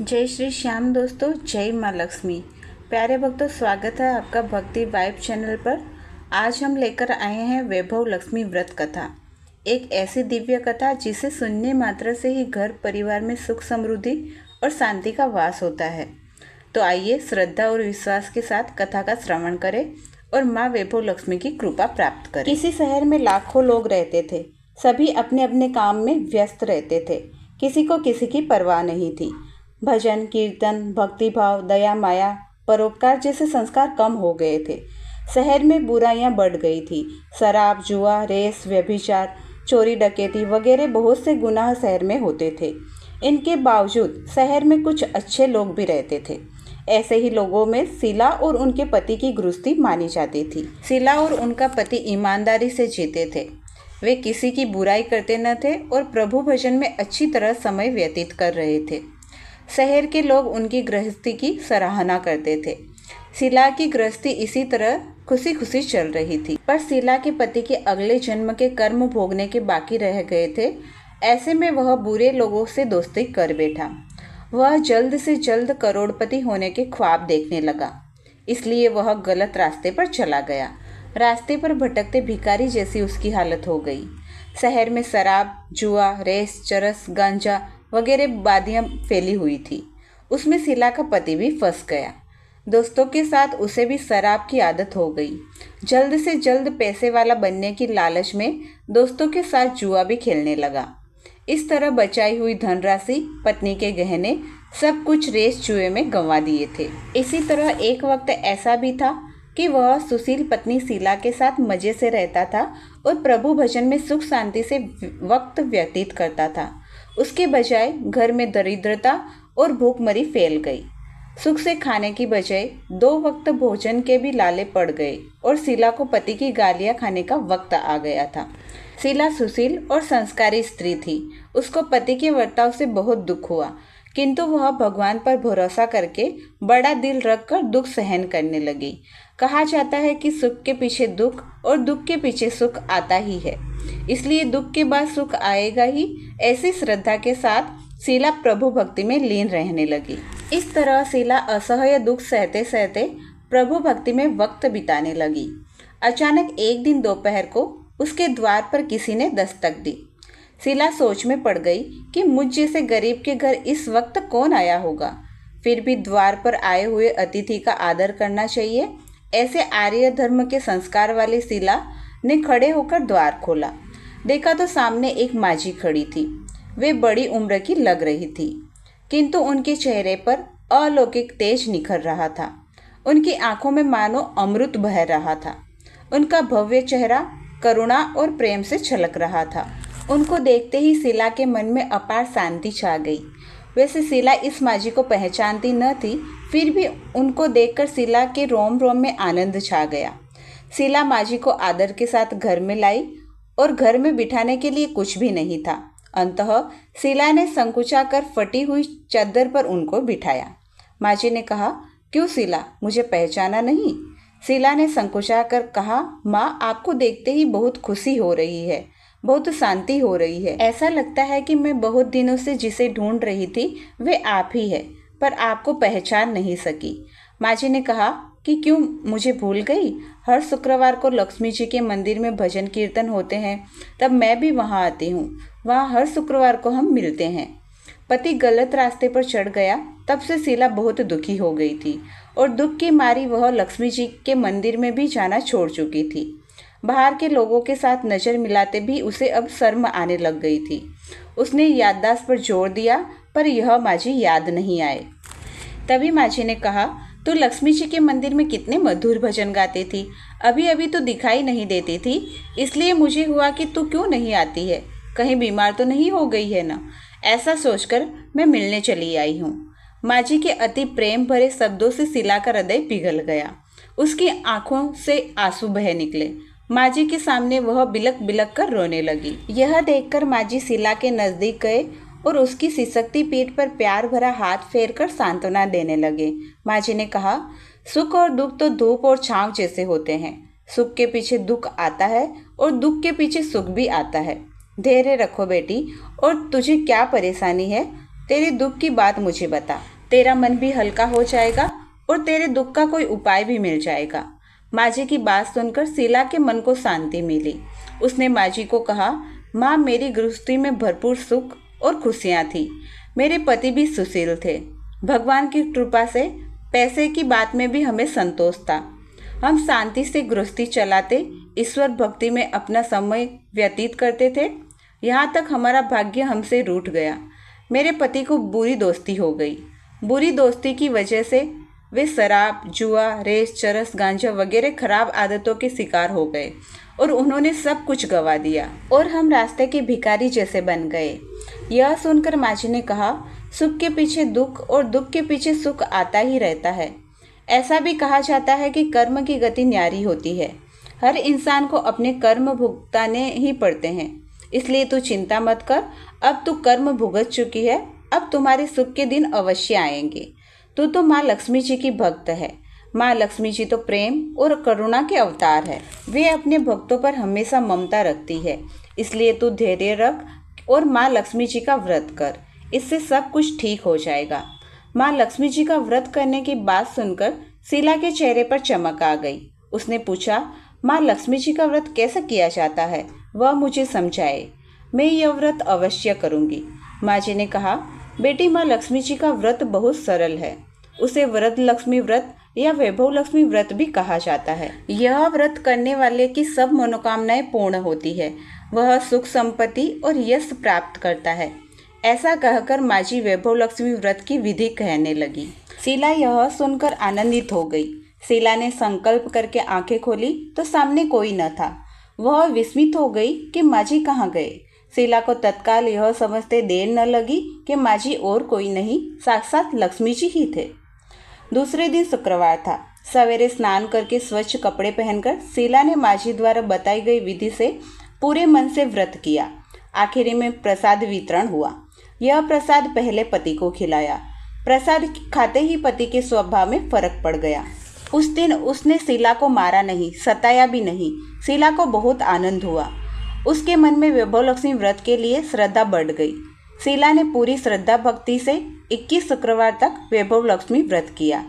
जय श्री श्याम दोस्तों, जय माँ लक्ष्मी। प्यारे भक्तों, स्वागत है आपका भक्ति वाइब चैनल पर। आज हम लेकर आए हैं वैभव लक्ष्मी व्रत कथा, एक ऐसी दिव्य कथा जिसे सुनने मात्र से ही घर परिवार में सुख समृद्धि और शांति का वास होता है। तो आइए श्रद्धा और विश्वास के साथ कथा का श्रवण करें और माँ वैभव लक्ष्मी की कृपा प्राप्त करें। किसी शहर में लाखों लोग रहते थे। सभी अपने अपने काम में व्यस्त रहते थे। किसी को किसी की परवाह नहीं थी। भजन, कीर्तन, भक्तिभाव, दया, माया, परोपकार जैसे संस्कार कम हो गए थे। शहर में बुराइयां बढ़ गई थी। शराब, जुआ, रेस, व्यभिचार, चोरी, डकैती वगैरह बहुत से गुनाह शहर में होते थे। इनके बावजूद शहर में कुछ अच्छे लोग भी रहते थे। ऐसे ही लोगों में शीला और उनके पति की गृहस्थी मानी जाती थी। शीला और उनका पति ईमानदारी से जीते थे। वे किसी की बुराई करते न थे और प्रभु भजन में अच्छी तरह समय व्यतीत कर रहे थे। शहर के लोग उनकी गृहस्थी की सराहना करते थे। शीला की गृहस्थी इसी तरह खुशी खुशी चल रही थी, पर शीला के पति के अगले जन्म के कर्म भोगने के बाकी रह गए थे। ऐसे में वह बुरे लोगों से दोस्ती कर बैठा। वह जल्द से जल्द करोड़पति होने के ख्वाब देखने लगा, इसलिए वह गलत रास्ते पर चला गया। रास्ते पर भटकते भिखारी जैसी उसकी हालत हो गई। शहर में शराब, जुआ, रेस, चरस, गांजा वगैरह बादियाँ फैली हुई थी। उसमें शीला का पति भी फंस गया। दोस्तों के साथ उसे भी शराब की आदत हो गई। जल्द से जल्द पैसे वाला बनने की लालच में दोस्तों के साथ जुआ भी खेलने लगा। इस तरह बचाई हुई धनराशि, पत्नी के गहने, सब कुछ रेस जुए में गंवा दिए थे। इसी तरह एक वक्त ऐसा भी था कि वह सुशील पत्नी शीला के साथ मजे से रहता था और प्रभु भजन में सुख शांति से वक्त व्यतीत करता था। उसके बजाय घर में दरिद्रता और भूखमरी फैल गई। सुख से खाने की बजाय 2 वक्त भोजन के भी लाले पड़ गए और शीला को पति की गालियां खाने का वक्त आ गया था। शीला सुशील और संस्कारी स्त्री थी। उसको पति के वर्ताव से बहुत दुख हुआ, किंतु वह भगवान पर भरोसा करके बड़ा दिल रखकर दुख सहन करने लगी। कहा जाता है कि सुख के पीछे दुख और दुख के पीछे सुख आता ही है, इसलिए दुख के बाद सुख आएगा ही। ऐसी श्रद्धा के साथ शीला प्रभु भक्ति में लीन रहने लगी। इस तरह शीला असह्य दुख सहते सहते प्रभु भक्ति में वक्त बिताने लगी। अचानक एक दिन दोपहर को उसके द्वार पर किसी ने दस्तक दी। शीला सोच में पड़ गई कि मुझ जैसे गरीब के घर इस वक्त कौन आया होगा। फिर भी द्वार पर आए हुए अतिथि का आदर करना चाहिए। ऐसे आर्य धर्म के संस्कार वाली शीला ने खड़े होकर द्वार खोला। देखा तो सामने एक माझी खड़ी थी। वे बड़ी उम्र की लग रही थी, किंतु उनके चेहरे पर अलौकिक तेज निखर रहा था। उनकी आंखों में मानो अमृत बह रहा था। उनका भव्य चेहरा करुणा और प्रेम से छलक रहा था। उनको देखते ही शीला के मन में अपार शांति छा गई। वैसे शीला इस माझी को पहचानती न थी, फिर भी उनको देखकर शीला के रोम रोम में आनंद छा गया। शीला माझी को आदर के साथ घर में लाई और घर में बिठाने के लिए कुछ भी नहीं था। अंततः शीला ने संकुचा कर फटी हुई चादर पर उनको बिठाया। माझी ने कहा, क्यों शीला, मुझे पहचाना नहीं? शीला ने संकुचा कर कहा, माँ, आपको देखते ही बहुत खुशी हो रही है, बहुत शांति हो रही है। ऐसा लगता है कि मैं बहुत दिनों से जिसे ढूंढ रही थी वे आप ही है, पर आपको पहचान नहीं सकी। माझी ने कहा कि क्यों, मुझे भूल गई? हर शुक्रवार को लक्ष्मी जी के मंदिर में भजन कीर्तन होते हैं, तब मैं भी वहाँ आती हूँ। वहाँ हर शुक्रवार को हम मिलते हैं। पति गलत रास्ते पर चढ़ गया, तब से शीला बहुत दुखी हो गई थी और दुख की मारी वह लक्ष्मी जी के मंदिर में भी जाना छोड़ चुकी थी। बाहर के लोगों के साथ नज़र मिलाते भी उसे अब शर्म आने लग गई थी। उसने याददाश्त पर जोर दिया, पर यह माझी याद नहीं आए। तभी माझी ने कहा, तू लक्ष्मी जी के मंदिर में कितने मधुर भजन गाती थी, अभी अभी तो दिखाई नहीं देती थी, इसलिए मुझे हुआ कि तू क्यों नहीं आती है, कहीं बीमार तो नहीं हो गई है ना? ऐसा सोचकर मैं मिलने चली आई हूँ। माझी के अति प्रेम भरे शब्दों से शीला का हृदय पिघल गया। उसकी आंखों से आंसू बह निकले। माझी के सामने वह बिलक बिलक कर रोने लगी। यह देखकर माझी शीला के नजदीक गए और उसकी सिसकती पीठ पर प्यार भरा हाथ फेरकर सांत्वना देने लगे। माझी ने कहा, सुख और दुख तो धूप और छांव जैसे होते हैं। सुख के पीछे दुख आता है और दुख के पीछे सुख भी आता है। धैर्य रखो बेटी, और तुझे क्या परेशानी है? तेरे दुख की बात मुझे बता। तेरा मन भी हल्का हो जाएगा और तेरे दुख का कोई उपाय भी मिल जाएगा। माँ जी की बात सुनकर शीला के मन को शांति मिली। उसने माँ जी को कहा, माँ, मेरी गृहस्थी में भरपूर सुख और खुशियाँ थी। मेरे पति भी सुशील थे। भगवान की कृपा से पैसे की बात में भी हमें संतोष था। हम शांति से गृहस्थी चलाते, ईश्वर भक्ति में अपना समय व्यतीत करते थे। यहाँ तक हमारा भाग्य हमसे रूठ गया। मेरे पति को बुरी दोस्ती हो गई। बुरी दोस्ती की वजह से वे शराब, जुआ, रेस, चरस, गांजा वगैरह खराब आदतों के शिकार हो गए और उन्होंने सब कुछ गंवा दिया और हम रास्ते के भिखारी जैसे बन गए। यह सुनकर माँ जी ने कहा, सुख के पीछे दुख और दुख के पीछे सुख आता ही रहता है। ऐसा भी कहा जाता है कि कर्म की गति न्यारी होती है। हर इंसान को अपने कर्म भुगताने ही पड़ते हैं। इसलिए तू चिंता मत कर। अब तू कर्म भुगत चुकी है। अब तुम्हारे सुख के दिन अवश्य आएंगे। तू तो माँ लक्ष्मी जी की भक्त है। माँ लक्ष्मी जी तो प्रेम और करुणा के अवतार है। वे अपने भक्तों पर हमेशा ममता रखती है। इसलिए तू धैर्य रख और माँ लक्ष्मी जी का व्रत कर। इससे सब कुछ ठीक हो जाएगा। माँ लक्ष्मी जी का व्रत करने की बात सुनकर शीला के चेहरे पर चमक आ गई। उसने पूछा, माँ लक्ष्मी जी का व्रत कैसे किया जाता है, वह मुझे समझाए। मैं यह व्रत अवश्य करूँगी। माँ जी ने कहा, बेटी, माँ लक्ष्मी जी का व्रत बहुत सरल है। उसे व्रत लक्ष्मी व्रत या वैभव लक्ष्मी व्रत भी कहा जाता है। यह व्रत करने वाले की सब मनोकामनाएं पूर्ण होती है। वह सुख, संपत्ति और यश प्राप्त करता है। ऐसा कहकर माँ जी वैभव लक्ष्मी व्रत की विधि कहने लगी। शीला यह सुनकर आनंदित हो गई। शीला ने संकल्प करके आंखें खोली तो सामने कोई न था। वह विस्मित हो गई कि माँ जी कहाँ गए। शीला को तत्काल यह समझते देर न लगी कि माँ जी और कोई नहीं, साक्षात लक्ष्मी जी ही थे। दूसरे दिन शुक्रवार था। सवेरे स्नान करके स्वच्छ कपड़े पहनकर शीला ने माँ जी द्वारा बताई गई विधि से पूरे मन से व्रत किया। आखिरी में प्रसाद वितरण हुआ। यह प्रसाद पहले पति को खिलाया। प्रसाद खाते ही पति के स्वभाव में फर्क पड़ गया। उस दिन उसने शीला को मारा नहीं, सताया भी नहीं। शीला को बहुत आनंद हुआ। उसके मन में वैभव लक्ष्मी व्रत के लिए श्रद्धा बढ़ गई। शीला ने पूरी श्रद्धा भक्ति से 21 शुक्रवार तक वैभव लक्ष्मी व्रत किया।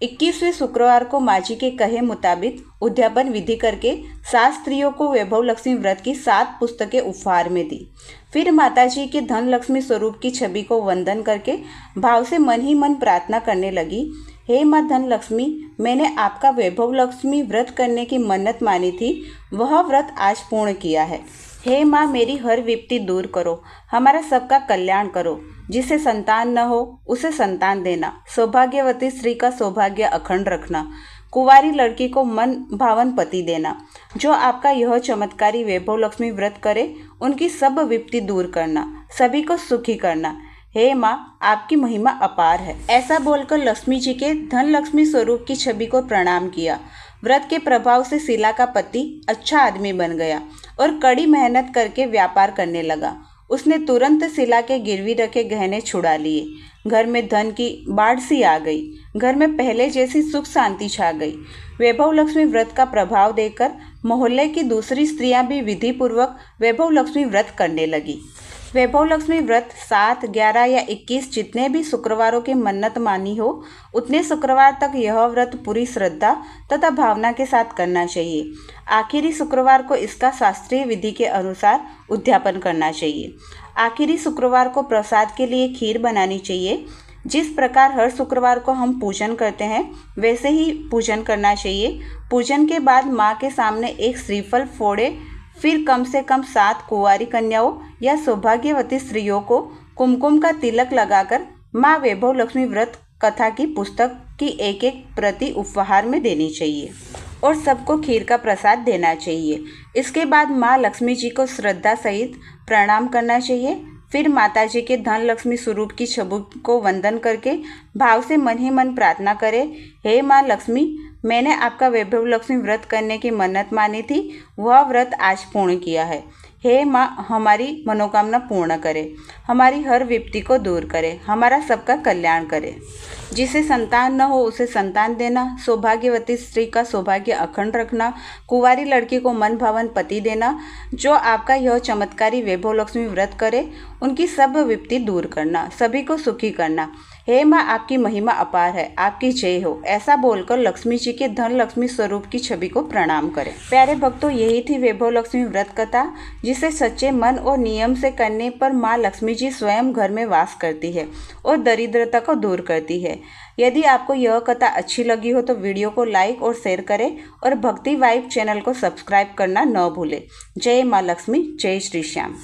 21वें शुक्रवार को माँ जी के कहे मुताबिक उद्यापन विधि करके 7 स्त्रियों को वैभव लक्ष्मी व्रत की 7 पुस्तकें उपहार में दी। फिर माता जी के धन लक्ष्मी स्वरूप की छवि को वंदन करके भाव से मन ही मन प्रार्थना करने लगी, हे माँ धन लक्ष्मी, मैंने आपका वैभव लक्ष्मी व्रत करने की मन्नत मानी थी, वह व्रत आज पूर्ण किया है। हे माँ, मेरी हर विपत्ति दूर करो, हमारा सबका कल्याण करो। जिसे संतान न हो उसे संतान देना, सौभाग्यवती स्त्री का सौभाग्य अखंड रखना, कुंवारी लड़की को मन भावन पति देना। जो आपका यह चमत्कारी वैभव लक्ष्मी व्रत करे उनकी सब विपत्ति दूर करना, सभी को सुखी करना। हे माँ, आपकी महिमा अपार है। ऐसा बोलकर लक्ष्मी जी के धन लक्ष्मी स्वरूप की छवि को प्रणाम किया। व्रत के प्रभाव से शीला का पति अच्छा आदमी बन गया और कड़ी मेहनत करके व्यापार करने लगा। उसने तुरंत शीला के गिरवी रखे गहने छुड़ा लिए। घर में धन की बाढ़ सी आ गई। घर में पहले जैसी सुख शांति छा गई। वैभव लक्ष्मी व्रत का प्रभाव देखकर मोहल्ले की दूसरी स्त्रियां भी विधि पूर्वक वैभव लक्ष्मी व्रत करने लगी। वैभव लक्ष्मी व्रत 7, 11 या 21 जितने भी शुक्रवारों की मन्नत मानी हो, उतने शुक्रवार तक यह व्रत पूरी श्रद्धा तथा भावना के साथ करना चाहिए। आखिरी शुक्रवार को इसका शास्त्रीय विधि के अनुसार उद्यापन करना चाहिए। आखिरी शुक्रवार को प्रसाद के लिए खीर बनानी चाहिए। जिस प्रकार हर शुक्रवार को हम पूजन करते हैं, वैसे ही पूजन करना चाहिए। पूजन के बाद माँ के सामने एक श्रीफल फोड़े, फिर कम से कम 7 कुंवारी कन्याओं या सौभाग्यवती स्त्रियों को कुमकुम का तिलक लगाकर माँ वैभव लक्ष्मी व्रत कथा की पुस्तक की एक प्रति उपहार में देनी चाहिए और सबको खीर का प्रसाद देना चाहिए। इसके बाद माँ लक्ष्मी जी को श्रद्धा सहित प्रणाम करना चाहिए। फिर माता जी के धन लक्ष्मी स्वरूप की छवि को वंदन करके भाव से मन ही मन प्रार्थना करें, हे माँ लक्ष्मी, मैंने आपका वैभव लक्ष्मी व्रत करने की मन्नत मानी थी, वह व्रत आज पूर्ण किया है। हे माँ, हमारी मनोकामना पूर्ण करे, हमारी हर विपत्ति को दूर करे, हमारा सबका कल्याण करे। जिसे संतान न हो उसे संतान देना, सौभाग्यवती स्त्री का सौभाग्य अखंड रखना, कुंवारी लड़की को मन भावन पति देना। जो आपका यह चमत्कारी वैभव लक्ष्मी व्रत करे उनकी सब विपत्ति दूर करना, सभी को सुखी करना। हे माँ, आपकी महिमा अपार है, आपकी जय हो, ऐसा बोलकर लक्ष्मी जी के धन लक्ष्मी स्वरूप की छवि को प्रणाम करें। प्यारे भक्तों, यही थी वैभव लक्ष्मी व्रत कथा, जिसे सच्चे मन और नियम से करने पर माँ लक्ष्मी जी स्वयं घर में वास करती है और दरिद्रता को दूर करती है। यदि आपको यह कथा अच्छी लगी हो तो वीडियो को लाइक और शेयर करें और भक्ति वाइब चैनल को सब्सक्राइब करना न भूलें। जय माँ लक्ष्मी, जय श्री श्याम।